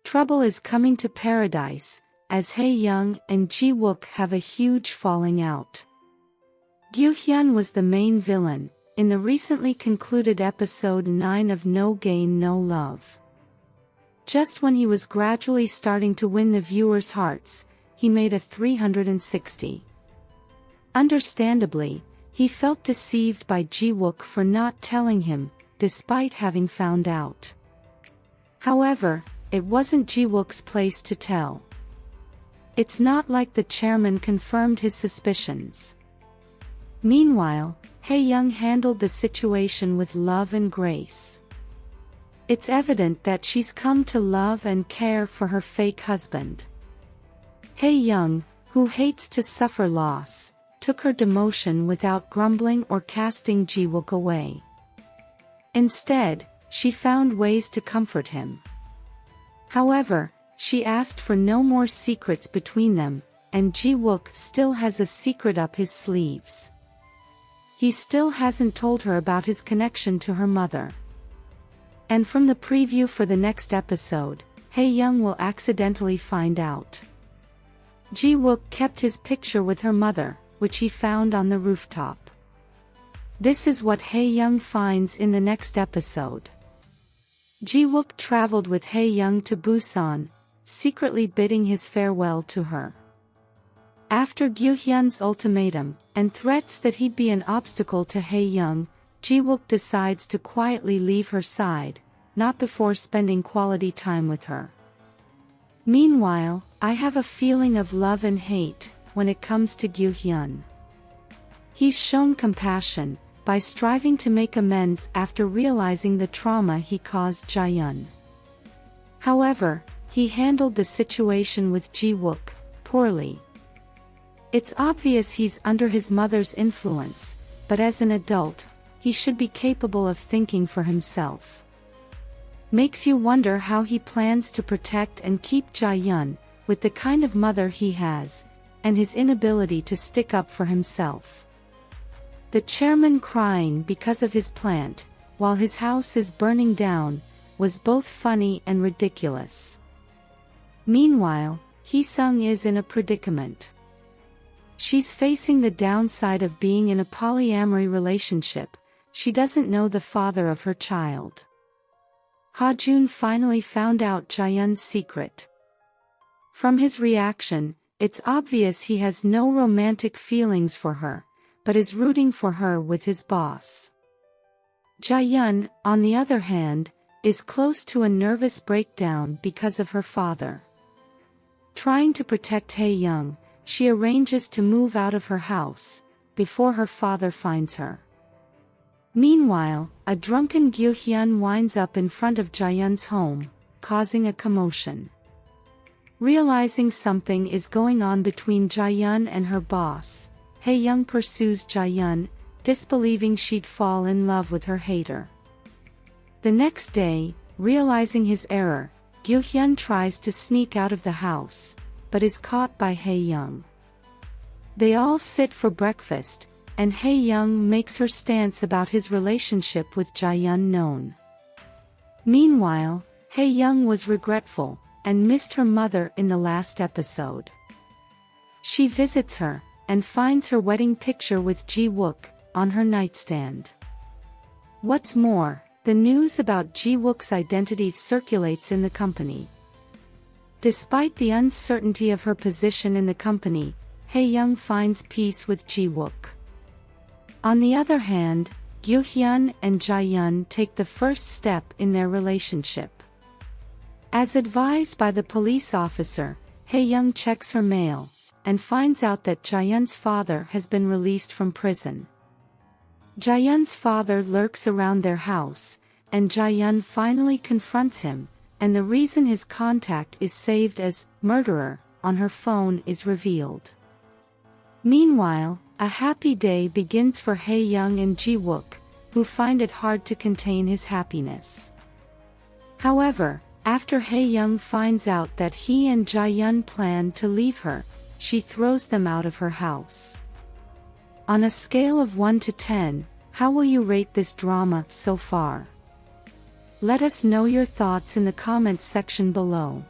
Trouble is coming to paradise, as Hae-Young and Ji-Wook have a huge falling out. Gyu-Hyun was the main villain in the recently concluded episode 9 of No Gain No Love. Just when he was gradually starting to win the viewers' hearts, he made a 360. Understandably, he felt deceived by Ji-Wook for not telling him, despite having found out. However, it wasn't Ji-Wook's place to tell. It's not like the chairman confirmed his suspicions. Meanwhile, Hae-Young handled the situation with love and grace. It's evident that she's come to love and care for her fake husband. Hae-Young, who hates to suffer loss, took her demotion without grumbling or casting Ji-Wook away. Instead, she found ways to comfort him. However, she asked for no more secrets between them, and Ji-Wook still has a secret up his sleeves. He still hasn't told her about his connection to her mother. And from the preview for the next episode, Hae-Young will accidentally find out. Ji-Wook kept his picture with her mother, which he found on the rooftop. This is what Hae-Young finds in the next episode. Ji-Wook traveled with Hae-Young to Busan, secretly bidding his farewell to her. After Gyu-Hyun's ultimatum, and threats that he'd be an obstacle to Hae-Young, Ji-Wook decides to quietly leave her side, not before spending quality time with her. Meanwhile, I have a feeling of love and hate when it comes to Gyu-Hyun. He's shown compassion by striving to make amends after realizing the trauma he caused Ja-yeon. However, he handled the situation with Ji-Wook poorly. It's obvious he's under his mother's influence, but as an adult, he should be capable of thinking for himself. Makes you wonder how he plans to protect and keep Ja-yeon, with the kind of mother he has, and his inability to stick up for himself. The chairman crying because of his plant, while his house is burning down, was both funny and ridiculous. Meanwhile, Hae-Sung is in a predicament. She's facing the downside of being in a polyamory relationship. She doesn't know the father of her child. Ha-Jun finally found out Ja-yeon's secret. From his reaction, it's obvious he has no romantic feelings for her, but is rooting for her with his boss. Ja-yeon, on the other hand, is close to a nervous breakdown because of her father. Trying to protect Hae-Young, she arranges to move out of her house, before her father finds her. Meanwhile, a drunken Gyu-Hyun winds up in front of Ja-yeon's home, causing a commotion. Realizing something is going on between Ja-yeon and her boss, Hae-Young pursues Ja-yeon, disbelieving she'd fall in love with her hater. The next day, realizing his error, Gyu-Hyun tries to sneak out of the house, but is caught by Hae-Young. They all sit for breakfast, and Hae-Young makes her stance about his relationship with Ja-yeon known. Meanwhile, Hae-Young was regretful, and missed her mother in the last episode. She visits her, and finds her wedding picture with Ji-Wook on her nightstand. What's more, the news about Ji-Wook's identity circulates in the company. Despite the uncertainty of her position in the company, Hae-Young finds peace with Ji-Wook. On the other hand, Gyu-Hyun and Ja-yeon take the first step in their relationship. As advised by the police officer, Hae-Young checks her mail, and finds out that Ja-yeon's father has been released from prison. Ja-yeon's father lurks around their house, and Ja-yeon finally confronts him, and the reason his contact is saved as murderer on her phone is revealed. Meanwhile, a happy day begins for Hae-Young and Ji-Wook, who find it hard to contain his happiness. However, after Hae-Young finds out that he and Ja-yeon plan to leave her, she throws them out of her house. On a scale of 1 to 10, how will you rate this drama so far? Let us know your thoughts in the comments section below.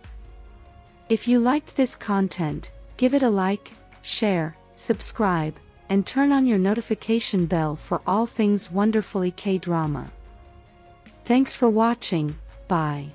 If you liked this content, give it a like, share, subscribe, and turn on your notification bell for all things wonderfully K-drama. Thanks for watching, bye.